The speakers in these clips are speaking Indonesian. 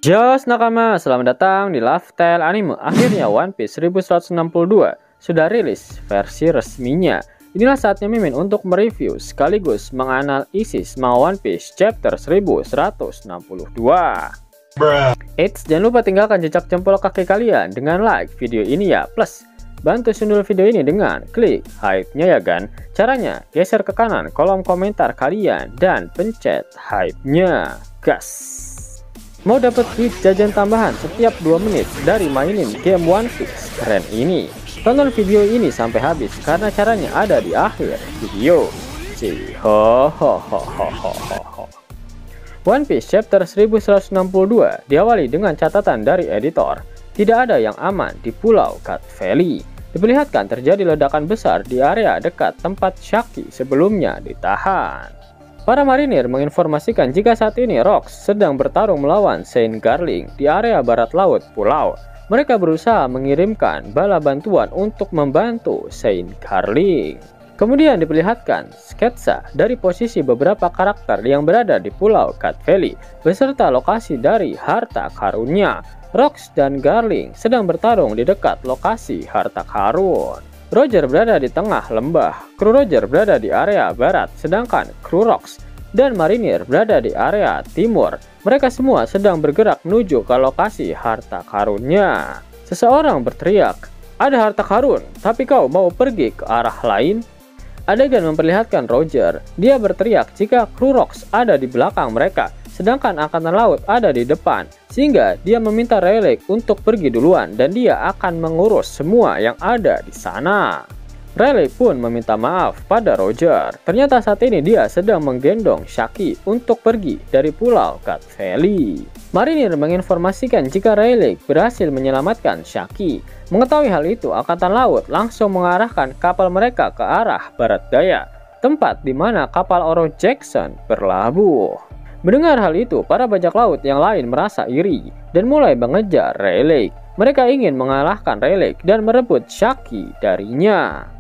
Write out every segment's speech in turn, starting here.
Jos nakama, selamat datang di Lifestyle Anime. Akhirnya One Piece 1162 sudah rilis versi resminya. Inilah saatnya Mimin untuk mereview sekaligus menganalisis manga One Piece chapter 1162. Eits, jangan lupa tinggalkan jejak jempol kaki kalian dengan like video ini ya. Plus, bantu sundul video ini dengan klik hype-nya ya kan. Caranya, geser ke kanan kolom komentar kalian dan pencet hype-nya. Gas! Mau dapat duit jajan tambahan setiap 2 menit dari mainin game One Piece keren ini? Tonton video ini sampai habis karena caranya ada di akhir video. One Piece chapter 1162 diawali dengan catatan dari editor. Tidak ada yang aman di Pulau Cat Valley. Diperlihatkan terjadi ledakan besar di area dekat tempat Shaki sebelumnya ditahan. Para marinir menginformasikan jika saat ini Rox sedang bertarung melawan Saint Garling di area barat laut pulau. Mereka berusaha mengirimkan bala bantuan untuk membantu Saint Garling. Kemudian diperlihatkan sketsa dari posisi beberapa karakter yang berada di Pulau Cat Valley beserta lokasi dari harta karunnya. Rox dan Garling sedang bertarung di dekat lokasi harta karun. Roger berada di tengah lembah, kru Roger berada di area barat, sedangkan kru Rox dan marinir berada di area timur. Mereka semua sedang bergerak menuju ke lokasi harta karunnya. Seseorang berteriak, "Ada harta karun, tapi kau mau pergi ke arah lain?" Adegan memperlihatkan Roger. Dia berteriak jika kru Rox ada di belakang mereka, sedangkan angkatan laut ada di depan, sehingga dia meminta Rayleigh untuk pergi duluan dan dia akan mengurus semua yang ada di sana. Rayleigh pun meminta maaf pada Roger. Ternyata saat ini dia sedang menggendong Shaki untuk pergi dari Pulau Cat Valley. Marinir menginformasikan jika Rayleigh berhasil menyelamatkan Shaki. Mengetahui hal itu, angkatan laut langsung mengarahkan kapal mereka ke arah barat daya, tempat di mana kapal Oro Jackson berlabuh. Mendengar hal itu, para bajak laut yang lain merasa iri dan mulai mengejar Rayleigh. Mereka ingin mengalahkan Rayleigh dan merebut Shaki darinya.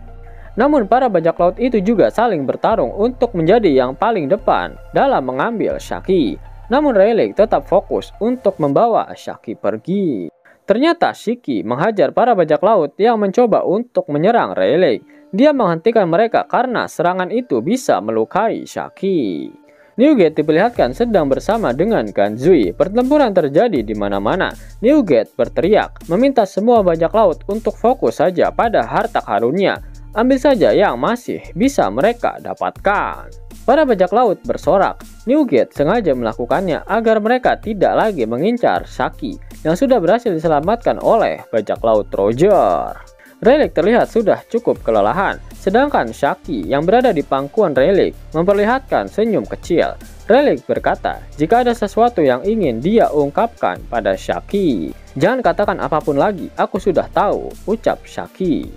Namun para bajak laut itu juga saling bertarung untuk menjadi yang paling depan dalam mengambil Shaki. Namun Rayleigh tetap fokus untuk membawa Shaki pergi. Ternyata Shiki menghajar para bajak laut yang mencoba untuk menyerang Rayleigh. Dia menghentikan mereka karena serangan itu bisa melukai Shaki. Newgate diperlihatkan sedang bersama dengan Ganzui. Pertempuran terjadi di mana-mana. Newgate berteriak, meminta semua bajak laut untuk fokus saja pada harta karunnya. Ambil saja yang masih bisa mereka dapatkan. Para bajak laut bersorak. Newgate sengaja melakukannya agar mereka tidak lagi mengincar Shaki yang sudah berhasil diselamatkan oleh bajak laut Roger. Rayleigh terlihat sudah cukup kelelahan, sedangkan Shaki yang berada di pangkuan Rayleigh memperlihatkan senyum kecil. Rayleigh berkata, jika ada sesuatu yang ingin dia ungkapkan pada Shaki, "Jangan katakan apapun lagi, aku sudah tahu," ucap Shaki.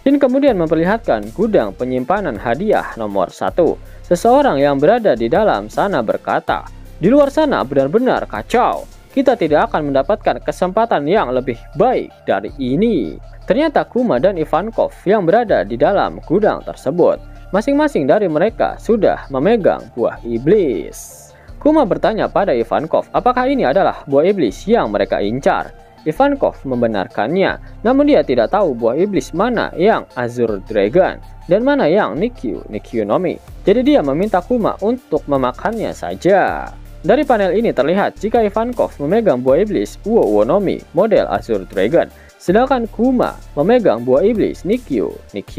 Dan kemudian memperlihatkan gudang penyimpanan hadiah nomor 1. Seseorang yang berada di dalam sana berkata, "Di luar sana benar-benar kacau. Kita tidak akan mendapatkan kesempatan yang lebih baik dari ini." Ternyata Kuma dan Ivankov yang berada di dalam gudang tersebut. Masing-masing dari mereka sudah memegang buah iblis. Kuma bertanya pada Ivankov apakah ini adalah buah iblis yang mereka incar. Ivankov membenarkannya, namun dia tidak tahu buah iblis mana yang Azure Dragon dan mana yang Nikyu no Mi. Jadi dia meminta Kuma untuk memakannya saja. Dari panel ini terlihat jika Ivankov memegang buah iblis Uo no Mi model Azure Dragon, sedangkan Kuma memegang buah iblis Nikyu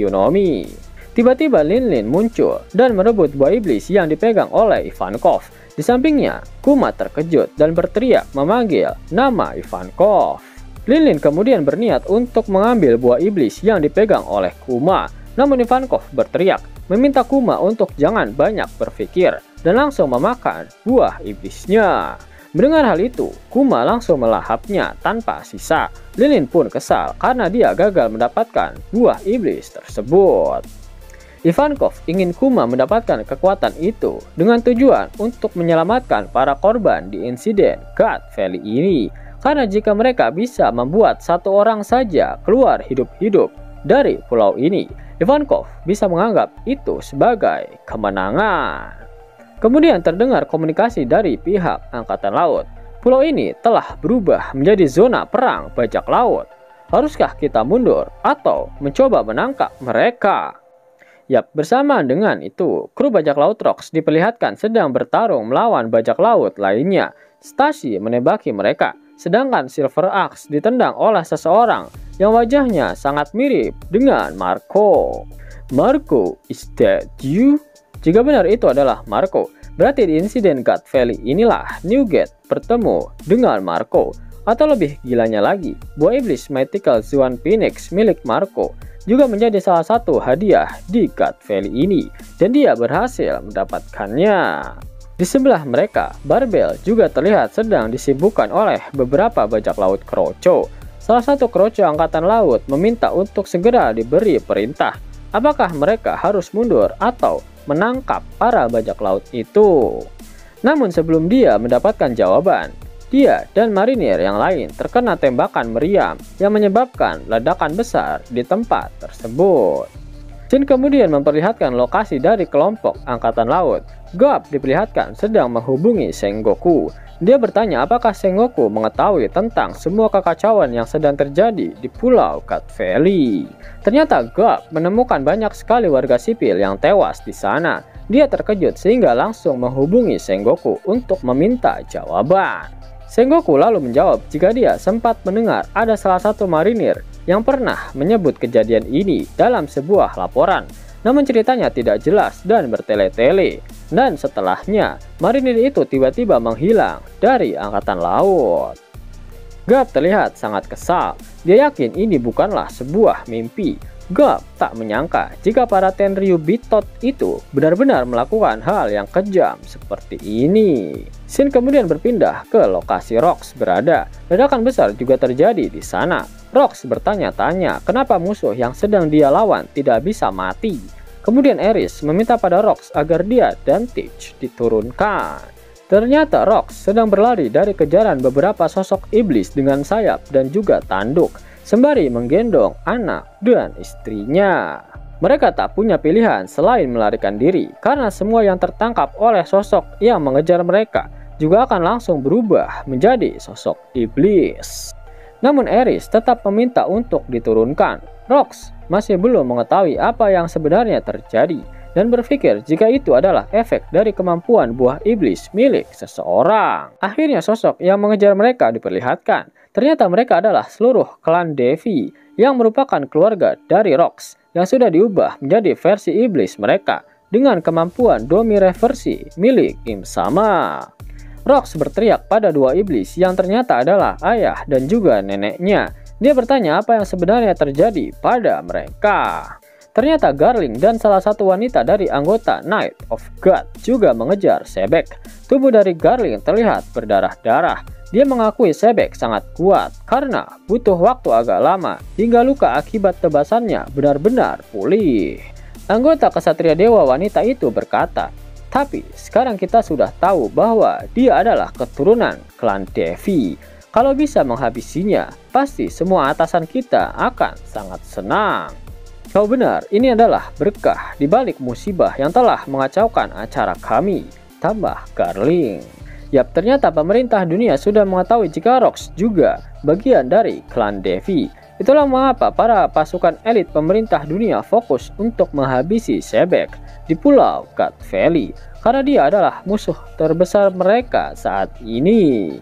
no Mi. Tiba-tiba Lin muncul dan merebut buah iblis yang dipegang oleh Ivankov. Di sampingnya, Kuma terkejut dan berteriak memanggil nama Ivankov. Lin kemudian berniat untuk mengambil buah iblis yang dipegang oleh Kuma. Namun Ivankov berteriak, meminta Kuma untuk jangan banyak berpikir dan langsung memakan buah iblisnya. Mendengar hal itu, Kuma langsung melahapnya tanpa sisa. Lin pun kesal karena dia gagal mendapatkan buah iblis tersebut. Ivankov ingin Kuma mendapatkan kekuatan itu dengan tujuan untuk menyelamatkan para korban di insiden Cat Valley ini. Karena jika mereka bisa membuat satu orang saja keluar hidup-hidup dari pulau ini, Ivankov bisa menganggap itu sebagai kemenangan. Kemudian terdengar komunikasi dari pihak Angkatan Laut. Pulau ini telah berubah menjadi zona perang bajak laut. Haruskah kita mundur atau mencoba menangkap mereka? Yap, bersamaan dengan itu, kru bajak laut Rocks diperlihatkan sedang bertarung melawan bajak laut lainnya. Stacy menembaki mereka, sedangkan Silver Axe ditendang oleh seseorang yang wajahnya sangat mirip dengan Marco. Marco, is that you? Jika benar itu adalah Marco, berarti di insiden God Valley inilah Newgate bertemu dengan Marco. Atau lebih gilanya lagi, buah iblis Mythical Swan Phoenix milik Marco juga menjadi salah satu hadiah di God Valley ini, dan dia berhasil mendapatkannya. Di sebelah mereka, Barbel juga terlihat sedang disibukkan oleh beberapa bajak laut kroco. Salah satu kroco angkatan laut meminta untuk segera diberi perintah. Apakah mereka harus mundur atau menangkap para bajak laut itu? Namun sebelum dia mendapatkan jawaban, dia dan marinir yang lain terkena tembakan meriam yang menyebabkan ledakan besar di tempat tersebut. Shin kemudian memperlihatkan lokasi dari kelompok angkatan laut. Garp diperlihatkan sedang menghubungi Sengoku. Dia bertanya apakah Sengoku mengetahui tentang semua kekacauan yang sedang terjadi di Pulau God Valley. Ternyata Garp menemukan banyak sekali warga sipil yang tewas di sana. Dia terkejut sehingga langsung menghubungi Sengoku untuk meminta jawaban. Sengoku lalu menjawab jika dia sempat mendengar ada salah satu marinir yang pernah menyebut kejadian ini dalam sebuah laporan. Namun ceritanya tidak jelas dan bertele-tele. Dan setelahnya, marinir itu tiba-tiba menghilang dari angkatan laut. Garp terlihat sangat kesal. Dia yakin ini bukanlah sebuah mimpi. Garp tak menyangka jika para Tenryu Bitot itu benar-benar melakukan hal yang kejam seperti ini. Shin kemudian berpindah ke lokasi Rocks berada. Ledakan besar juga terjadi di sana. Rocks bertanya-tanya kenapa musuh yang sedang dia lawan tidak bisa mati. Kemudian Eris meminta pada Rocks agar dia dan Teach diturunkan. Ternyata Rocks sedang berlari dari kejaran beberapa sosok iblis dengan sayap dan juga tanduk, sembari menggendong anak dan istrinya. Mereka tak punya pilihan selain melarikan diri, karena semua yang tertangkap oleh sosok yang mengejar mereka juga akan langsung berubah menjadi sosok iblis. Namun Eris tetap meminta untuk diturunkan. Rocks masih belum mengetahui apa yang sebenarnya terjadi dan berpikir jika itu adalah efek dari kemampuan buah iblis milik seseorang. Akhirnya sosok yang mengejar mereka diperlihatkan. Ternyata mereka adalah seluruh klan Devi yang merupakan keluarga dari Rocks yang sudah diubah menjadi versi iblis mereka dengan kemampuan Domi reversi milik Im Sama. Rocks berteriak pada dua iblis yang ternyata adalah ayah dan juga neneknya. Dia bertanya apa yang sebenarnya terjadi pada mereka. Ternyata Garling dan salah satu wanita dari anggota Night of God juga mengejar Sebek. Tubuh dari Garling terlihat berdarah-darah. Dia mengakui Sebek sangat kuat karena butuh waktu agak lama hingga luka akibat tebasannya benar-benar pulih. Anggota Kesatria Dewa wanita itu berkata, "Tapi sekarang kita sudah tahu bahwa dia adalah keturunan klan Devi. Kalau bisa menghabisinya, pasti semua atasan kita akan sangat senang." Kau benar, ini adalah berkah di balik musibah yang telah mengacaukan acara kami, tambah Garling. Yap, ternyata pemerintah dunia sudah mengetahui jika Rocks juga bagian dari klan Devi. Itulah mengapa para pasukan elit pemerintah dunia fokus untuk menghabisi Sebek di Pulau God Valley, karena dia adalah musuh terbesar mereka saat ini.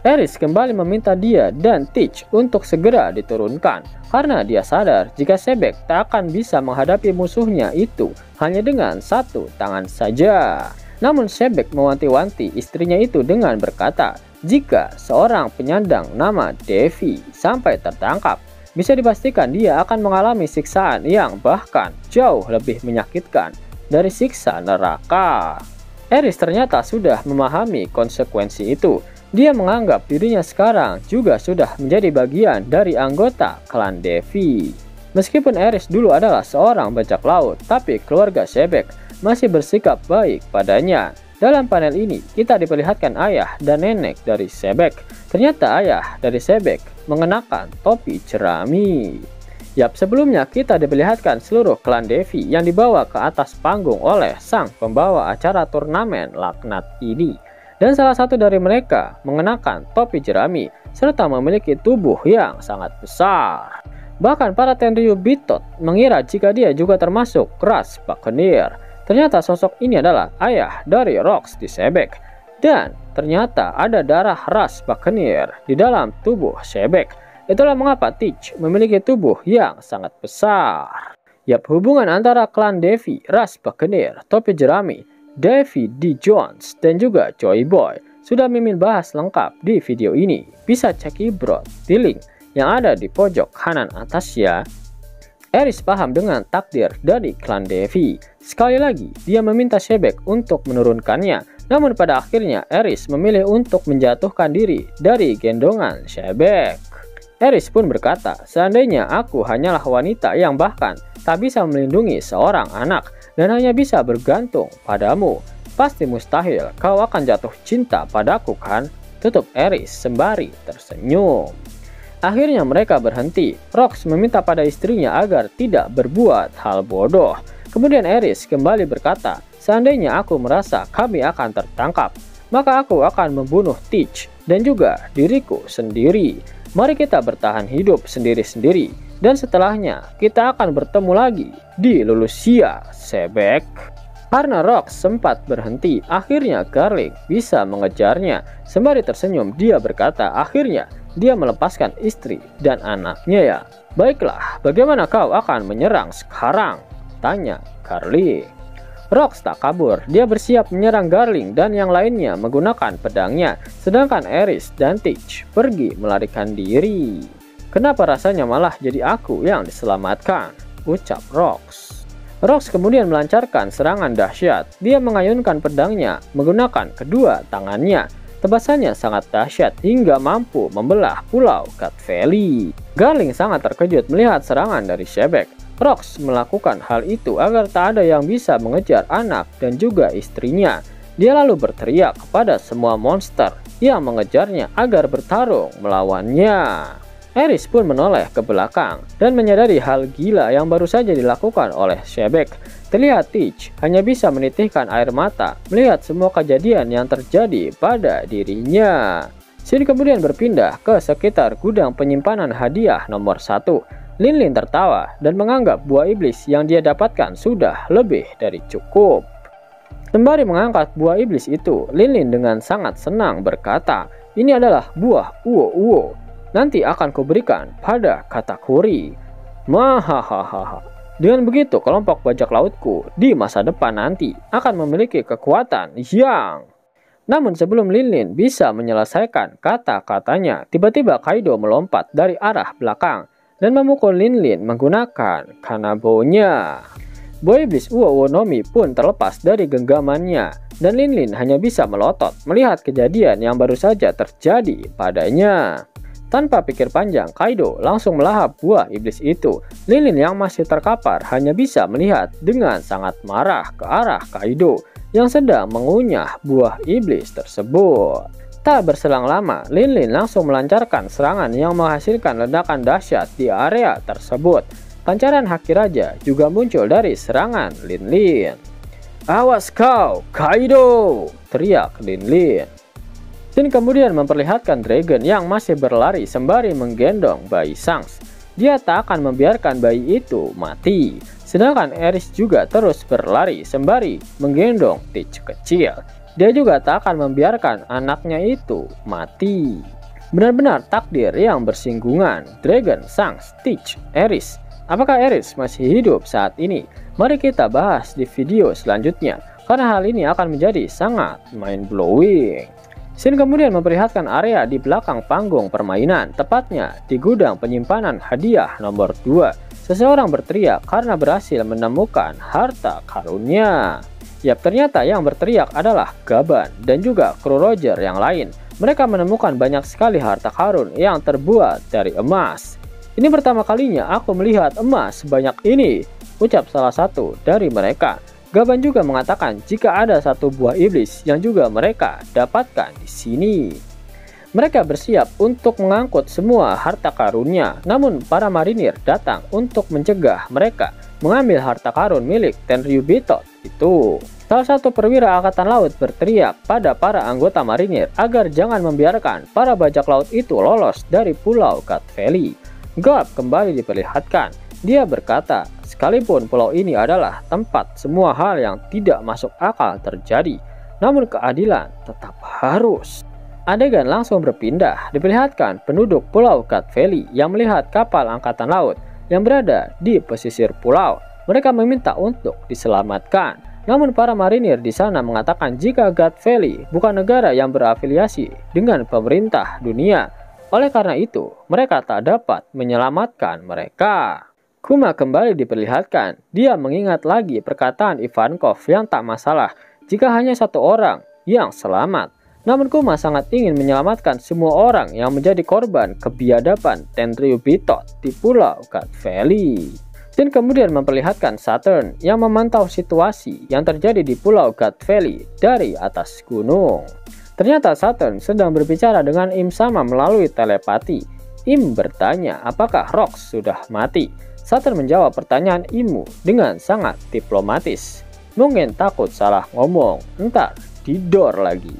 Eris kembali meminta dia dan Teach untuk segera diturunkan, karena dia sadar jika Sebek tak akan bisa menghadapi musuhnya itu hanya dengan satu tangan saja. Namun Sebek mewanti-wanti istrinya itu dengan berkata, jika seorang penyandang nama Devi sampai tertangkap, bisa dipastikan dia akan mengalami siksaan yang bahkan jauh lebih menyakitkan dari siksa neraka. Eris ternyata sudah memahami konsekuensi itu. Dia menganggap dirinya sekarang juga sudah menjadi bagian dari anggota klan Devi. Meskipun Eris dulu adalah seorang bajak laut, tapi keluarga Sebek masih bersikap baik padanya. Dalam panel ini, kita diperlihatkan ayah dan nenek dari Sebek. Ternyata ayah dari Sebek mengenakan topi jerami. Yap, sebelumnya kita diperlihatkan seluruh klan Devi yang dibawa ke atas panggung oleh sang pembawa acara turnamen laknat ini. Dan salah satu dari mereka mengenakan topi jerami serta memiliki tubuh yang sangat besar. Bahkan para Tenryu Bitot mengira jika dia juga termasuk ras Buccaneer. Ternyata sosok ini adalah ayah dari Rocks di Sebek. Dan ternyata ada darah ras Buccaneer di dalam tubuh Sebek. Itulah mengapa Teach memiliki tubuh yang sangat besar. Yap, hubungan antara klan Devi, ras Buccaneer, topi jerami, Davy D. Jones, dan juga Joy Boy sudah Mimin bahas lengkap di video ini. Bisa cek ibrot di link yang ada di pojok kanan atas ya. Aris paham dengan takdir dari klan Devi. Sekali lagi, dia meminta Sebek untuk menurunkannya. Namun pada akhirnya Aris memilih untuk menjatuhkan diri dari gendongan Sebek. Aris pun berkata, seandainya aku hanyalah wanita yang bahkan tak bisa melindungi seorang anak dan hanya bisa bergantung padamu, pasti mustahil kau akan jatuh cinta padaku kan? Tutup Aris sembari tersenyum. Akhirnya mereka berhenti. Rocks meminta pada istrinya agar tidak berbuat hal bodoh. Kemudian Aris kembali berkata, seandainya aku merasa kami akan tertangkap, maka aku akan membunuh Teach dan juga diriku sendiri. Mari kita bertahan hidup sendiri-sendiri, dan setelahnya kita akan bertemu lagi di Lulusia Sebek. Karena Rocks sempat berhenti, akhirnya Garlic bisa mengejarnya. Sembari tersenyum, dia berkata akhirnya dia melepaskan istri dan anaknya ya. Baiklah, bagaimana kau akan menyerang sekarang? Tanya Garlic. Rocks tak kabur, dia bersiap menyerang Garling dan yang lainnya menggunakan pedangnya, sedangkan Aris dan Teach pergi melarikan diri. Kenapa rasanya malah jadi aku yang diselamatkan? Ucap Rocks. Rocks kemudian melancarkan serangan dahsyat. Dia mengayunkan pedangnya menggunakan kedua tangannya. Tebasannya sangat dahsyat hingga mampu membelah pulau Cat Valley. Garling sangat terkejut melihat serangan dari Sebek. Rocks melakukan hal itu agar tak ada yang bisa mengejar anak dan juga istrinya. Dia lalu berteriak kepada semua monster yang mengejarnya agar bertarung melawannya. Aris pun menoleh ke belakang dan menyadari hal gila yang baru saja dilakukan oleh Sebek. Terlihat Teach hanya bisa menitihkan air mata melihat semua kejadian yang terjadi pada dirinya. Scene kemudian berpindah ke sekitar gudang penyimpanan hadiah nomor 1. Linlin tertawa dan menganggap buah iblis yang dia dapatkan sudah lebih dari cukup. Sembari mengangkat buah iblis itu, Linlin dengan sangat senang berkata, ini adalah buah uwo-uwo. Nanti akan kuberikan pada Katakuri. Mahahaha. Dengan begitu, kelompok bajak lautku di masa depan nanti akan memiliki kekuatan yang... Namun sebelum Linlin bisa menyelesaikan kata-katanya, tiba-tiba Kaido melompat dari arah belakang dan memukul Linlin menggunakan kanabonya. Buah iblis Uwo Nomi pun terlepas dari genggamannya dan Linlin hanya bisa melotot melihat kejadian yang baru saja terjadi padanya. Tanpa pikir panjang, Kaido langsung melahap buah iblis itu. Linlin yang masih terkapar hanya bisa melihat dengan sangat marah ke arah Kaido yang sedang mengunyah buah iblis tersebut. Tak berselang lama, Linlin langsung melancarkan serangan yang menghasilkan ledakan dahsyat di area tersebut. Pancaran haki raja juga muncul dari serangan Linlin. Awas kau, Kaido! Teriak Linlin. Shin kemudian memperlihatkan Dragon yang masih berlari sembari menggendong bayi Shanks. Dia tak akan membiarkan bayi itu mati. Sedangkan Aris juga terus berlari sembari menggendong Teach kecil. Dia juga tak akan membiarkan anaknya itu mati. Benar-benar takdir yang bersinggungan. Dragon, Shanks, Teach, Aris. Apakah Aris masih hidup saat ini? Mari kita bahas di video selanjutnya, karena hal ini akan menjadi sangat mind-blowing. Shin kemudian memperlihatkan area di belakang panggung permainan, tepatnya di gudang penyimpanan hadiah nomor 2. Seseorang berteriak karena berhasil menemukan harta karunnya. Yap, ternyata yang berteriak adalah Gaban dan juga kru Roger yang lain. Mereka menemukan banyak sekali harta karun yang terbuat dari emas. Ini pertama kalinya aku melihat emas sebanyak ini, ucap salah satu dari mereka. Gaban juga mengatakan jika ada satu buah iblis yang juga mereka dapatkan di sini. Mereka bersiap untuk mengangkut semua harta karunnya, namun para marinir datang untuk mencegah mereka mengambil harta karun milik Tenryubito itu. Salah satu perwira angkatan laut berteriak pada para anggota marinir agar jangan membiarkan para bajak laut itu lolos dari pulau Cat Valley. Garp kembali diperlihatkan. Dia berkata, sekalipun pulau ini adalah tempat semua hal yang tidak masuk akal terjadi, namun keadilan tetap harus. Adegan langsung berpindah, diperlihatkan penduduk pulau Cat Valley yang melihat kapal angkatan laut yang berada di pesisir pulau. Mereka meminta untuk diselamatkan. Namun para marinir di sana mengatakan jika Cat Valley bukan negara yang berafiliasi dengan pemerintah dunia. Oleh karena itu, mereka tak dapat menyelamatkan mereka. Kuma kembali diperlihatkan. Dia mengingat lagi perkataan Ivankov yang tak masalah jika hanya satu orang yang selamat. Namun Kuma sangat ingin menyelamatkan semua orang yang menjadi korban kebiadaban Tenryubitot di pulau Cat Valley. Dan kemudian memperlihatkan Saturn yang memantau situasi yang terjadi di pulau Cat Valley dari atas gunung. Ternyata Saturn sedang berbicara dengan Im Sama melalui telepati. Im bertanya apakah Rox sudah mati. Saturn menjawab pertanyaan Imu dengan sangat diplomatis. Mungkin takut salah ngomong, entar didor lagi.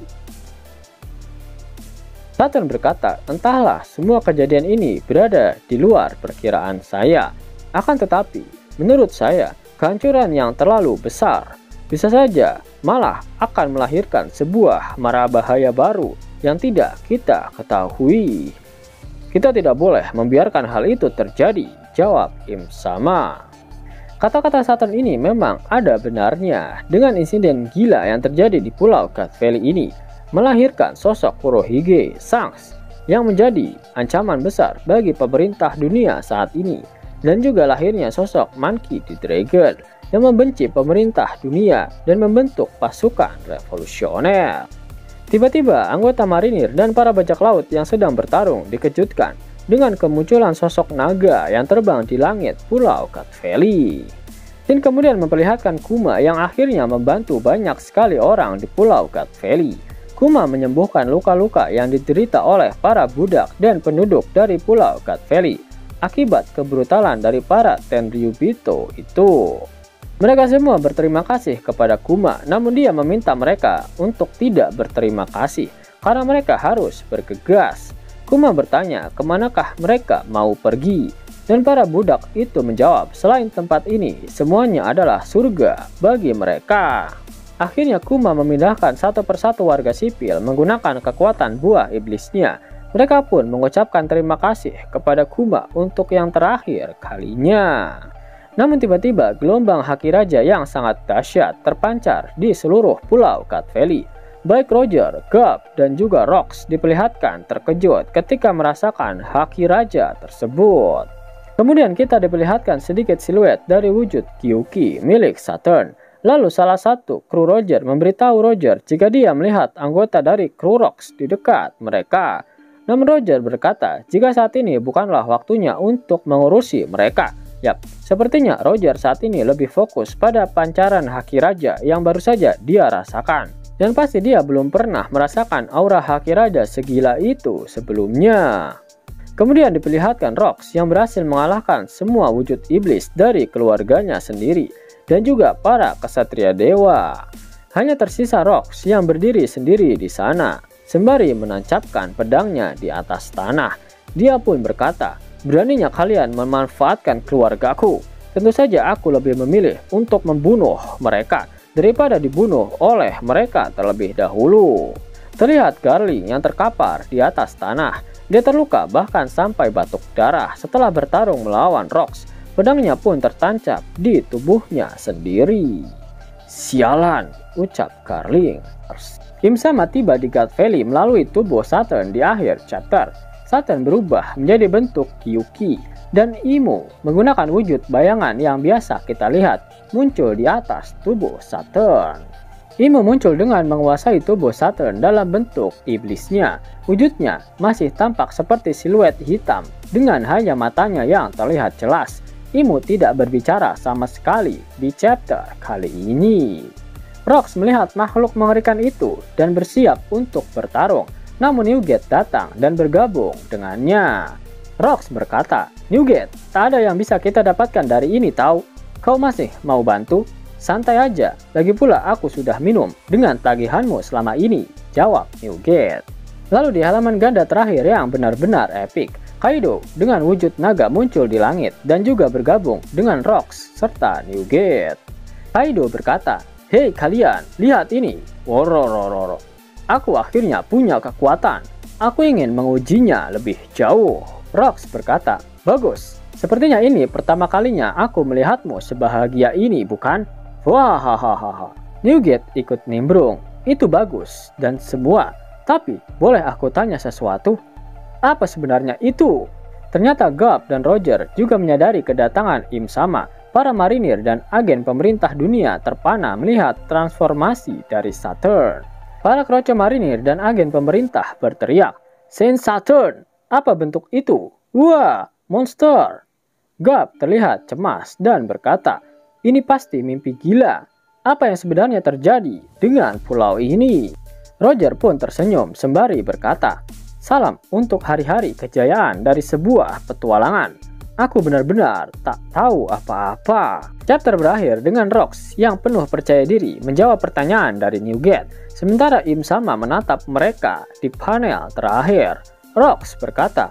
Saturn berkata, entahlah, semua kejadian ini berada di luar perkiraan saya. Akan tetapi, menurut saya, kehancuran yang terlalu besar bisa saja malah akan melahirkan sebuah mara bahaya baru yang tidak kita ketahui. Kita tidak boleh membiarkan hal itu terjadi, jawab Im Sama. Kata-kata Saturn ini memang ada benarnya. Dengan insiden gila yang terjadi di pulau Cat Valley ini, melahirkan sosok Kurohige Sangs yang menjadi ancaman besar bagi pemerintah dunia saat ini. Dan juga lahirnya sosok Monkey D. Dragon yang membenci pemerintah dunia dan membentuk pasukan revolusioner. Tiba-tiba anggota marinir dan para bajak laut yang sedang bertarung dikejutkan dengan kemunculan sosok naga yang terbang di langit pulau Cat Valley. Dan kemudian memperlihatkan Kuma yang akhirnya membantu banyak sekali orang di pulau Cat Valley. Kuma menyembuhkan luka-luka yang diderita oleh para budak dan penduduk dari pulau Cat Valley akibat kebrutalan dari para Tenryubito itu. Mereka semua berterima kasih kepada Kuma, namun dia meminta mereka untuk tidak berterima kasih karena mereka harus bergegas. Kuma bertanya kemanakah mereka mau pergi, dan para budak itu menjawab, selain tempat ini, semuanya adalah surga bagi mereka. Akhirnya Kuma memindahkan satu persatu warga sipil menggunakan kekuatan buah iblisnya. Mereka pun mengucapkan terima kasih kepada Kuma untuk yang terakhir kalinya. Namun tiba-tiba gelombang haki raja yang sangat dahsyat terpancar di seluruh pulau Cat Valley. Baik Roger, Garp, dan juga Rox diperlihatkan terkejut ketika merasakan haki raja tersebut. Kemudian kita diperlihatkan sedikit siluet dari wujud Kyuki milik Saturn. Lalu salah satu kru Roger memberitahu Roger jika dia melihat anggota dari kru Rox di dekat mereka. Namun Roger berkata jika saat ini bukanlah waktunya untuk mengurusi mereka. Yap, sepertinya Roger saat ini lebih fokus pada pancaran haki raja yang baru saja dia rasakan. Dan pasti dia belum pernah merasakan aura haki raja segila itu sebelumnya. Kemudian diperlihatkan Rox yang berhasil mengalahkan semua wujud iblis dari keluarganya sendiri dan juga para kesatria dewa. Hanya tersisa Rox yang berdiri sendiri di sana sembari menancapkan pedangnya di atas tanah. Dia pun berkata, beraninya kalian memanfaatkan keluargaku. Tentu saja aku lebih memilih untuk membunuh mereka daripada dibunuh oleh mereka terlebih dahulu. Terlihat Garling yang terkapar di atas tanah. Dia terluka bahkan sampai batuk darah setelah bertarung melawan Rox. Pedangnya pun tertancap di tubuhnya sendiri. Sialan, ucap Garling. Im Sama tiba di Cat Valley melalui tubuh Saturn di akhir chapter. Saturn berubah menjadi bentuk Kyuki dan Imu menggunakan wujud bayangan yang biasa kita lihat muncul di atas tubuh Saturn. Imu muncul dengan menguasai tubuh Saturn dalam bentuk iblisnya. Wujudnya masih tampak seperti siluet hitam dengan hanya matanya yang terlihat jelas. Imu tidak berbicara sama sekali di chapter kali ini. Rox melihat makhluk mengerikan itu dan bersiap untuk bertarung. Namun Newgate datang dan bergabung dengannya. Rox berkata, Newgate, tak ada yang bisa kita dapatkan dari ini tahu. Kau masih mau bantu? santai aja, lagi pula aku sudah minum dengan tagihanmu selama ini, jawab Newgate. Lalu di halaman ganda terakhir yang benar-benar epik, Kaido dengan wujud naga muncul di langit dan juga bergabung dengan Rocks serta Newgate. Kaido berkata, "Hei kalian, lihat ini, wororororo. Aku akhirnya punya kekuatan. Aku ingin mengujinya lebih jauh." Rocks berkata, "Bagus. Sepertinya ini pertama kalinya aku melihatmu sebahagia ini, bukan?" Wahahaha. Newgate ikut nimbrung. "Itu bagus dan semua. Tapi, boleh aku tanya sesuatu? Apa sebenarnya itu?" Ternyata Garp dan Roger juga menyadari kedatangan Im Sama. Para marinir dan agen pemerintah dunia terpana melihat transformasi dari Saturn. Para kroco marinir dan agen pemerintah berteriak, "Saint Saturn! Apa bentuk itu? Wah, monster!" Garp terlihat cemas dan berkata, "Ini pasti mimpi gila. Apa yang sebenarnya terjadi dengan pulau ini?" Roger pun tersenyum sembari berkata, "Salam untuk hari-hari kejayaan dari sebuah petualangan. Aku benar-benar tak tahu apa-apa." Chapter berakhir dengan Rocks yang penuh percaya diri menjawab pertanyaan dari Newgate, sementara Im Sama menatap mereka di panel terakhir. Rocks berkata,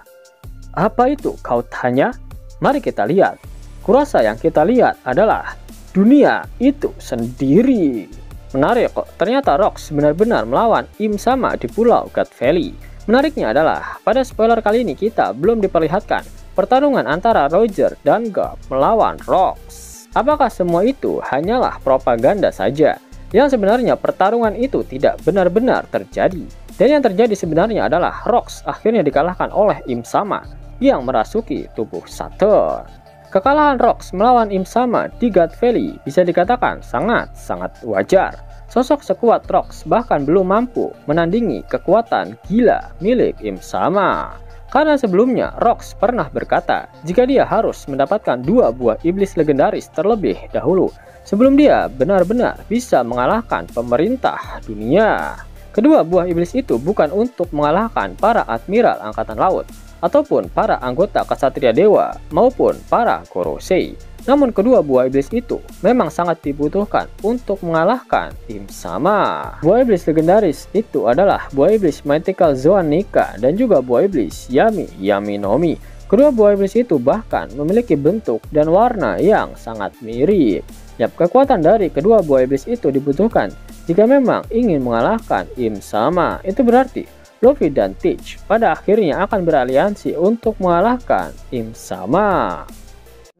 "Apa itu kau tanya? Mari kita lihat. Kurasa yang kita lihat adalah dunia itu sendiri." Menarik kok, ternyata Rocks benar-benar melawan Im Sama di Pulau God Valley. Menariknya adalah, pada spoiler kali ini kita belum diperlihatkan pertarungan antara Roger dan Garp melawan Rocks. Apakah semua itu hanyalah propaganda saja? Yang sebenarnya pertarungan itu tidak benar-benar terjadi. Dan yang terjadi sebenarnya adalah Rocks akhirnya dikalahkan oleh Im Sama yang merasuki tubuh Saturn. Kekalahan Rocks melawan Im Sama di God Valley bisa dikatakan sangat-sangat wajar. Sosok sekuat Rocks bahkan belum mampu menandingi kekuatan gila milik Im Sama. Karena sebelumnya Rocks pernah berkata jika dia harus mendapatkan 2 buah iblis legendaris terlebih dahulu sebelum dia benar-benar bisa mengalahkan pemerintah dunia. Kedua buah iblis itu bukan untuk mengalahkan para admiral angkatan laut ataupun para anggota Ksatria Dewa maupun para Gorosei. Namun kedua buah iblis itu memang sangat dibutuhkan untuk mengalahkan Im Sama. Buah iblis legendaris itu adalah buah iblis Mythical Zoan Nika dan juga buah iblis Yami Yaminomi. Kedua buah iblis itu bahkan memiliki bentuk dan warna yang sangat mirip. Kekuatan dari kedua buah iblis itu dibutuhkan jika memang ingin mengalahkan Im Sama. Itu berarti Luffy dan Teach pada akhirnya akan beraliansi untuk mengalahkan Im Sama.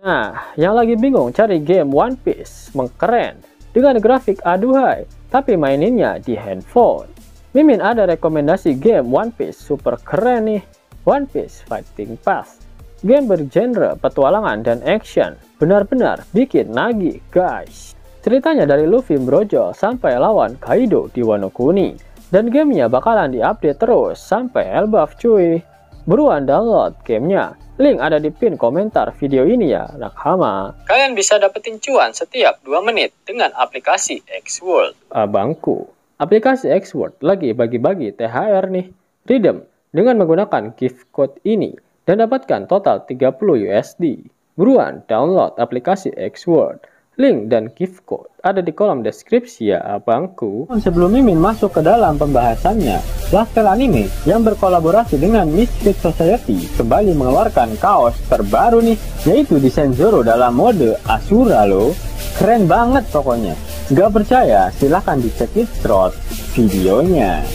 Nah, yang lagi bingung cari game One Piece mengkeren dengan grafik aduhai tapi maininnya di handphone. Mimin ada rekomendasi game One Piece super keren nih. One Piece Fighting Pass. Game bergenre petualangan dan action. Benar-benar bikin nagih guys. Ceritanya dari Luffy brojol sampai lawan Kaido di Wano Kuni. Dan gamenya bakalan diupdate terus sampai Elbaf cuy. Buruan download gamenya. Link ada di pin komentar video ini ya, nakama. Kalian bisa dapetin cuan setiap 2 menit dengan aplikasi X-World. Abangku, aplikasi X-World lagi bagi-bagi THR nih. Redeem dengan menggunakan gift code ini dan dapatkan total 30 USD. Buruan download aplikasi X-World. Link dan gift code ada di kolom deskripsi ya abangku. Sebelum Mimin masuk ke dalam pembahasannya, Lastel Anime yang berkolaborasi dengan Misfit Society kembali mengeluarkan kaos terbaru nih, yaitu desain Zoro dalam mode Asura loh. Keren banget pokoknya. Gak percaya silahkan dicek through videonya.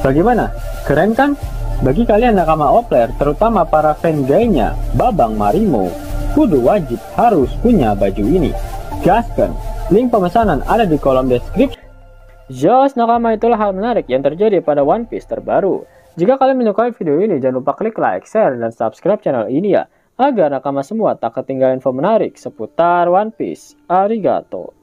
Bagaimana? Keren kan? Bagi kalian nakama Opler, terutama para fan gayanya Babang Marimo, kudu wajib harus punya baju ini. Gaskan, link pemesanan ada di kolom deskripsi. Jos nakama, itulah hal menarik yang terjadi pada One Piece terbaru. Jika kalian menyukai video ini, jangan lupa klik like, share, dan subscribe channel ini ya, agar nakama semua tak ketinggalan info menarik seputar One Piece. Arigato.